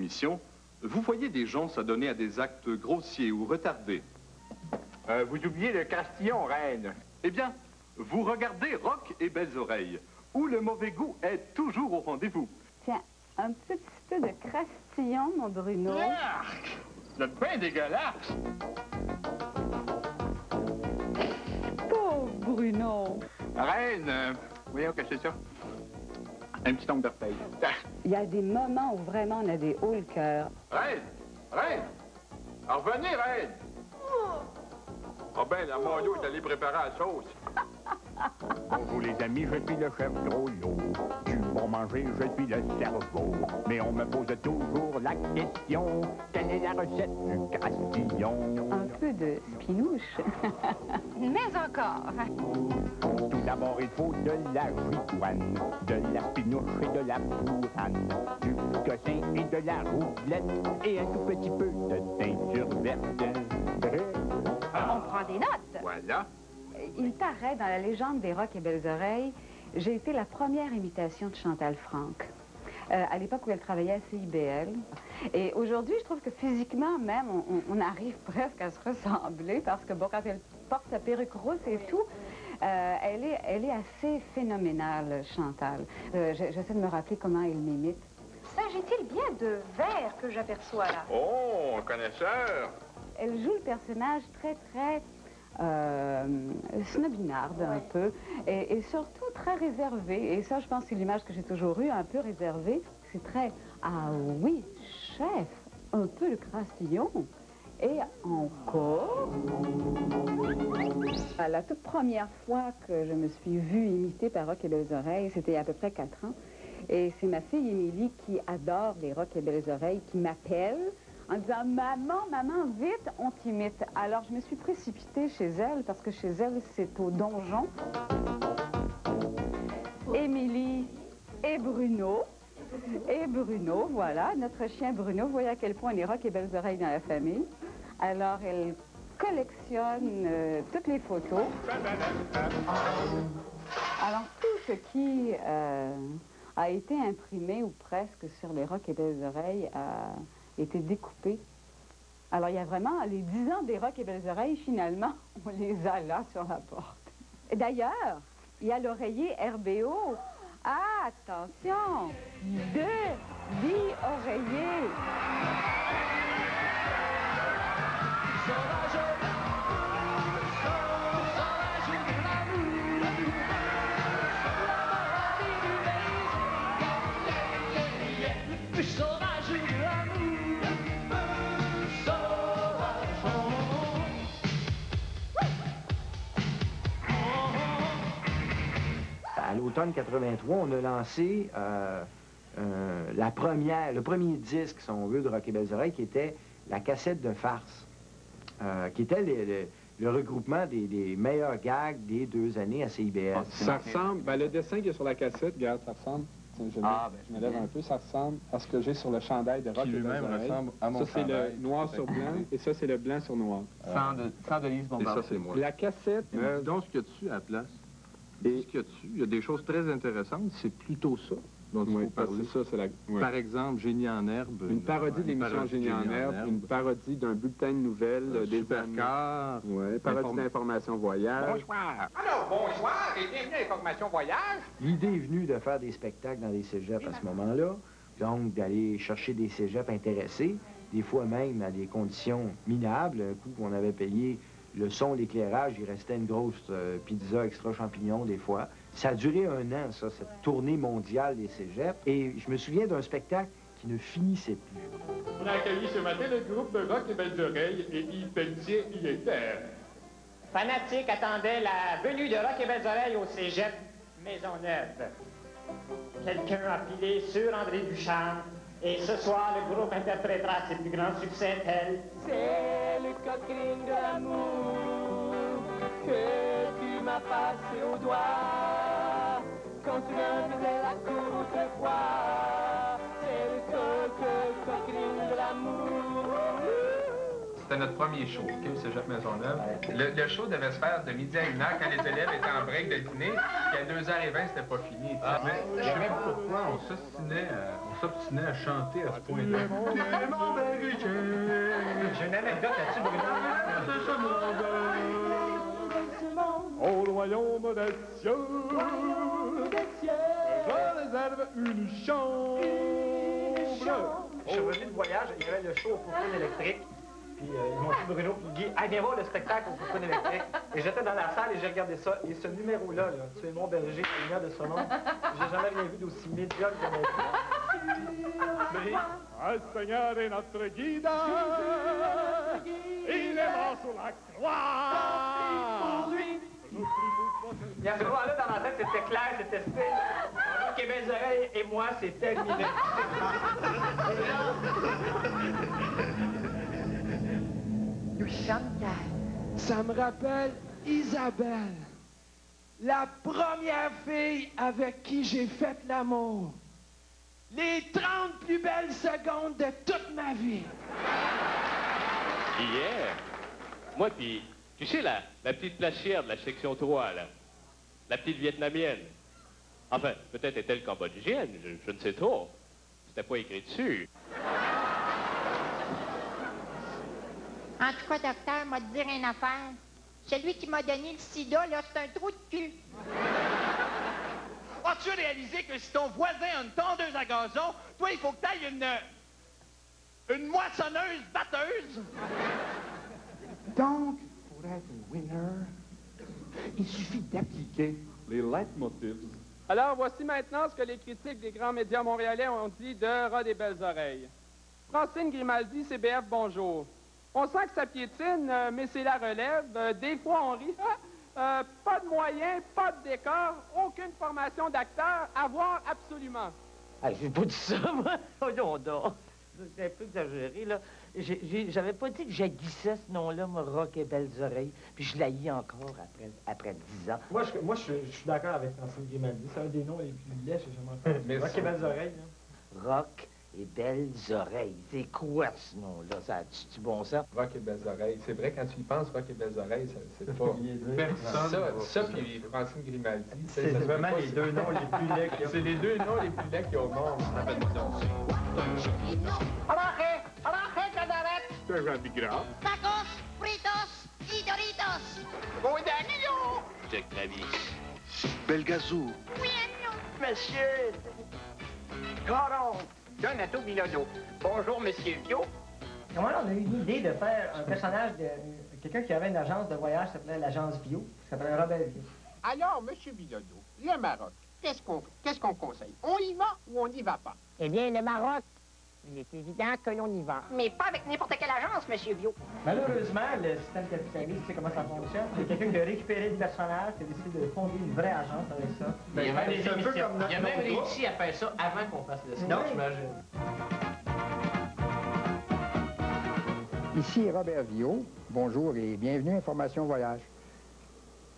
émissions, vous voyez des gens s'adonner à des actes grossiers ou retardés. Vous oubliez le Castillon, reine. Eh bien, vous regardez Rock et Belles Oreilles, où le mauvais goût est toujours au rendez-vous. Tiens, un petit peu de Castillon, mon Bruno. Arc! Vous êtes bien dégueulasse! Pauvre Bruno. Reine, voyons que c'est ça. Un petit ongle d'orteil. Il y a des moments où vraiment on a des hauts le cœur. Reine! Reine! Revenez, reine! Ah ben, la Mondo est allée préparer la sauce. Bonjour les amis, je suis le chef Drôlot. Du bon manger, je suis le cerveau. Mais on me pose toujours la question, quelle est la recette du Castillon? Un peu de spinouche. Mais encore. Tout d'abord, il faut de la gigoine, de la spinouche et de la bourrane, du cossin et de la roublette, et un tout petit peu de teinture verte. On prend des notes. Voilà. Il paraît, dans la légende des Rock et Belles Oreilles, j'ai été la première imitation de Chantal Franck, à l'époque où elle travaillait à CIBL. Et aujourd'hui, je trouve que physiquement même, on arrive presque à se ressembler, parce que bon, quand elle porte sa perruque rousse et tout, elle est assez phénoménale, Chantal. J'essaie de me rappeler comment elle m'imite. S'agit-il bien de verre que j'aperçois là? Oh, connaisseur! Elle joue le personnage très snobinarde un peu, et surtout très réservée. Et ça, je pense, c'est l'image que j'ai toujours eue, un peu réservée. C'est très, ah oui, chef, un peu le Castillon. Et encore... La toute première fois que je me suis vue imitée par Rock et Belles Oreilles, c'était il y a à peu près 4 ans. Et c'est ma fille Émilie, qui adore les Rock et Belles Oreilles, qui m'appelle en disant « Maman, maman, vite, on t'imite ». Alors, je me suis précipitée chez elle, parce que chez elle, c'est au donjon. Émilie et Bruno. Et Bruno, voilà, notre chien Bruno. Vous voyez à quel point on est Rock et Belles Oreilles dans la famille. Alors, elle collectionne toutes les photos. Alors, tout ce qui a été imprimé, ou presque, sur les Rock et Belles Oreilles a été découpé. Alors, il y a vraiment les 10 ans des Rock et Belles Oreilles, finalement, on les a là sur la porte. D'ailleurs, il y a l'oreiller RBO. Ah, attention! 2 bi-oreillers. À l'automne 83, on a lancé le premier disque, si on veut, de Rock et Belles Oreilles, qui était la cassette de farce, qui était le regroupement des meilleurs gags des 2 années à CIBL. Ça ressemble, ben, le dessin qu'il y a sur la cassette, regarde, ça ressemble, je me lève un peu, ça ressemble à ce que j'ai sur le chandail de Rock et Belles Oreilles. Ça, c'est le noir sur blanc, et ça, c'est le blanc sur noir. Sans de Lise Bombard. Et ça, c'est moi. La cassette... Dis donc ce qu'il y a dessus à la place. Et ce qu'il y a dessus, il y a des choses très intéressantes, c'est plutôt ça dont il faut parler. Ça, c'est Par exemple, Génie en herbe. Une parodie de l'émission Génie en herbe, une parodie d'un bulletin de nouvelles, des Supercar. Oui, parodie d'information voyage. Bonsoir! Alors, bonsoir et bienvenue à Information Voyage. L'idée est venue de faire des spectacles dans des cégeps à ce moment-là, donc d'aller chercher des cégeps intéressés, des fois même à des conditions minables. Un coup, on avait payé le son, l'éclairage, il restait une grosse pizza extra champignons des fois. Ça a duré 1 an, ça, cette tournée mondiale des cégeps. Et je me souviens d'un spectacle qui ne finissait plus. On a accueilli ce matin le groupe de Rock et Belles Oreilles et Yves Pelletier y était. Fanatiques attendaient la venue de Rock et Belles Oreilles au cégep Maisonneuve. Quelqu'un a filé sur André Duchamp. Et ce soir, le groupe interprétera ses plus grands succès tels... C'est le coquine de l'amour que tu m'as passé au doigt quand tu me faisais la cour autrefois. C'est le coquine de l'amour. C'était notre premier show, OK, au Cégep Maisonneuve. Le show devait se faire de midi à 1h quand les élèves étaient en break de dîner, puis à 2h20, c'était pas fini. Mais je sais pas pourquoi on s'ostinait s'obstinait à chanter à ce point-là. J'ai une anecdote là-dessus, Bruno. Au royaume des cieux, je réserve une chambre. Je suis revenu de voyage, il y avait le show au Foufoune électrique. Puis ils m'ont dit, Bruno, puis Guy, viens voir le spectacle au Foufoune électrique. Et j'étais dans la salle et j'ai regardé ça. Et ce numéro-là, Tu es mon berger, la lumière de son nom, j'ai jamais rien vu d'aussi médiocre de ma vie. Le Seigneur est notre guide, il est mort sur la croix. Il y a ce moment-là dans ma tête, c'était clair, c'était style. OK, belles oreilles et moi, c'est terminé. Nous sommes calmes. Ça me rappelle Isabelle, la première fille avec qui j'ai fait l'amour. Les 30 plus belles secondes de toute ma vie. Hier, moi puis, tu sais, la petite placière de la section 3, là, la petite vietnamienne. Enfin, peut-être est-elle cambodgienne, je ne sais trop. C'était pas écrit dessus. En tout cas, docteur, m'a te dire une affaire. Celui qui m'a donné le sida, là, c'est un trou de cul. As-tu réalisé que si ton voisin a une tondeuse à gazon, toi, il faut que t'ailles une moissonneuse batteuse? Donc, pour être un winner, il suffit d'appliquer les leitmotifs. Alors, voici maintenant ce que les critiques des grands médias montréalais ont dit de Rat des belles oreilles. Francine Grimaldi, CBF, bonjour. On sent que ça piétine, mais c'est la relève. Des fois, on rit. Pas de moyens, pas de décor, aucune formation d'acteur, à voir absolument. Ah, j'ai pas dit ça, moi. Voyons donc. C'est un peu exagéré, là. J'avais pas dit que j'haïssais ce nom-là, moi, Rock et Belles Oreilles, puis je l'haïs encore après 10 ans. Moi, je suis d'accord avec Francine Grimaldi. C'est un des noms les plus laids que j'ai jamais entendu. Rock et Belles Oreilles, là. Rock et Belles Oreilles. C'est quoi ce nom-là? Ça a-tu bon sens? Rock et Belles Oreilles. C'est vrai, quand tu y penses, Rock et Belles Oreilles, c'est pas personne. Ça puis Francine Grimaldi. C'est vraiment les deux noms les plus laids qu'il y a. C'est les deux noms les plus laids qu'il y a au monde. Arrange, cadarette! C'est un gras. Tacos, fritos y Doritos! Cuidadillo! Jack Travis. Belgazou. Oui, non! Monsieur! Caron! Donato Bilodeau. Bonjour, Monsieur Pio. Comment on a eu l'idée de faire un personnage de quelqu'un qui avait une agence de voyage qui s'appelait l'agence Bio, qui s'appelait Robert Bio? Alors, Monsieur Bilodeau, le Maroc, qu'est-ce qu'on conseille? On y va ou on n'y va pas? Eh bien, le Maroc, il est évident que l'on y va. Mais pas avec n'importe quelle agence, Monsieur Bio. Malheureusement, le système capitaliste, tu sais comment ça fonctionne. C'est quelqu'un qui a récupéré le personnage, qui a décidé de fonder une vraie agence avec ça. Il a même réussi à faire ça avant qu'on fasse le sketch, j'imagine. Ici Robert Viau. Bonjour et bienvenue à Information Voyage.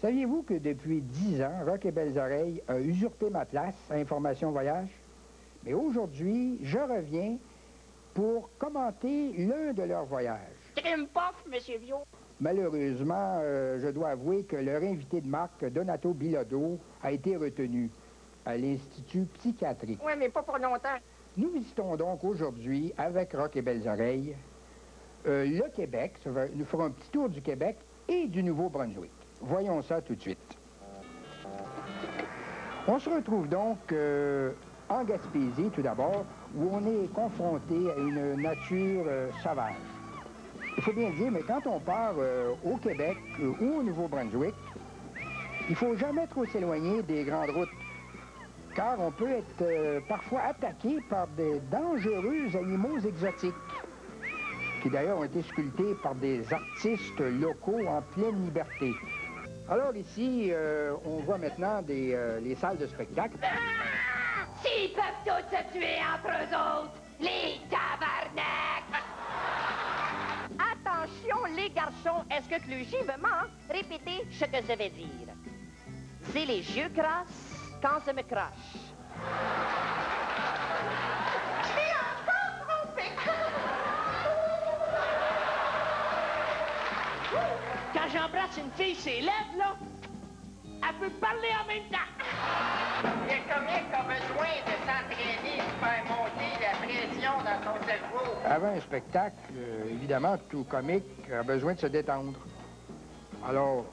Saviez-vous que depuis 10 ans, Rock et Belles Oreilles a usurpé ma place à Information Voyage? Mais aujourd'hui, je reviens pour commenter l'un de leurs voyages. Crime pof, Monsieur Viau. Malheureusement, je dois avouer que leur invité de marque, Donato Bilodeau, a été retenu à l'Institut psychiatrique. Oui, mais pas pour longtemps. Nous visitons donc aujourd'hui, avec Rock et Belles Oreilles, le Québec. Nous ferons un petit tour du Québec et du Nouveau-Brunswick. Voyons ça tout de suite. On se retrouve donc en Gaspésie, tout d'abord, où on est confronté à une nature sauvage. Il faut bien dire, mais quand on part au Québec ou au Nouveau-Brunswick, il ne faut jamais trop s'éloigner des grandes routes, car on peut être parfois attaqué par des dangereux animaux exotiques, qui d'ailleurs ont été sculptés par des artistes locaux en pleine liberté. Alors ici, on voit maintenant les salles de spectacle. Ah! S'ils peuvent tous se tuer entre eux autres, les tabarnak! Attention, les garçons, est-ce que Cloutier veut répéter ce que je vais dire? C'est les yeux crasses quand je me crache. J'ai encore trompé! Quand j'embrasse une fille, ses lèvres, là, elle peut parler en même temps. Le comique a besoin de s'entraîner pour faire monter la pression dans son cerveau. Avant un spectacle, évidemment, tout comique a besoin de se détendre. Alors,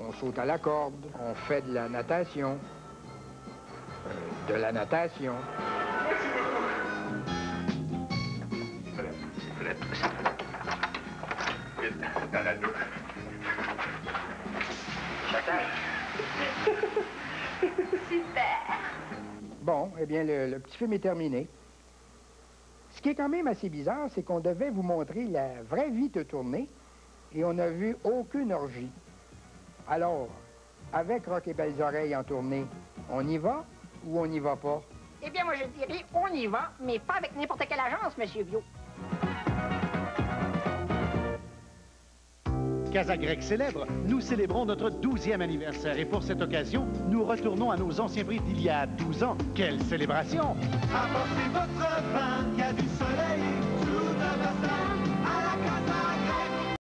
on saute à la corde, on fait de la natation. Merci beaucoup. Vite, dans la douche. Super. Bon, eh bien, le petit film est terminé. Ce qui est quand même assez bizarre, c'est qu'on devait vous montrer la vraie vie de tournée et on n'a vu aucune orgie. Alors, avec Rock et Belles Oreilles en tournée, on y va ou on n'y va pas? Eh bien, moi, je dirais, on y va, mais pas avec n'importe quelle agence, Monsieur Bio. Casa Grecque célèbre, nous célébrons notre 12e anniversaire et pour cette occasion, nous retournons à nos anciens prix d'il y a 12 ans. Quelle célébration! Apportez votre vin, il y a du soleil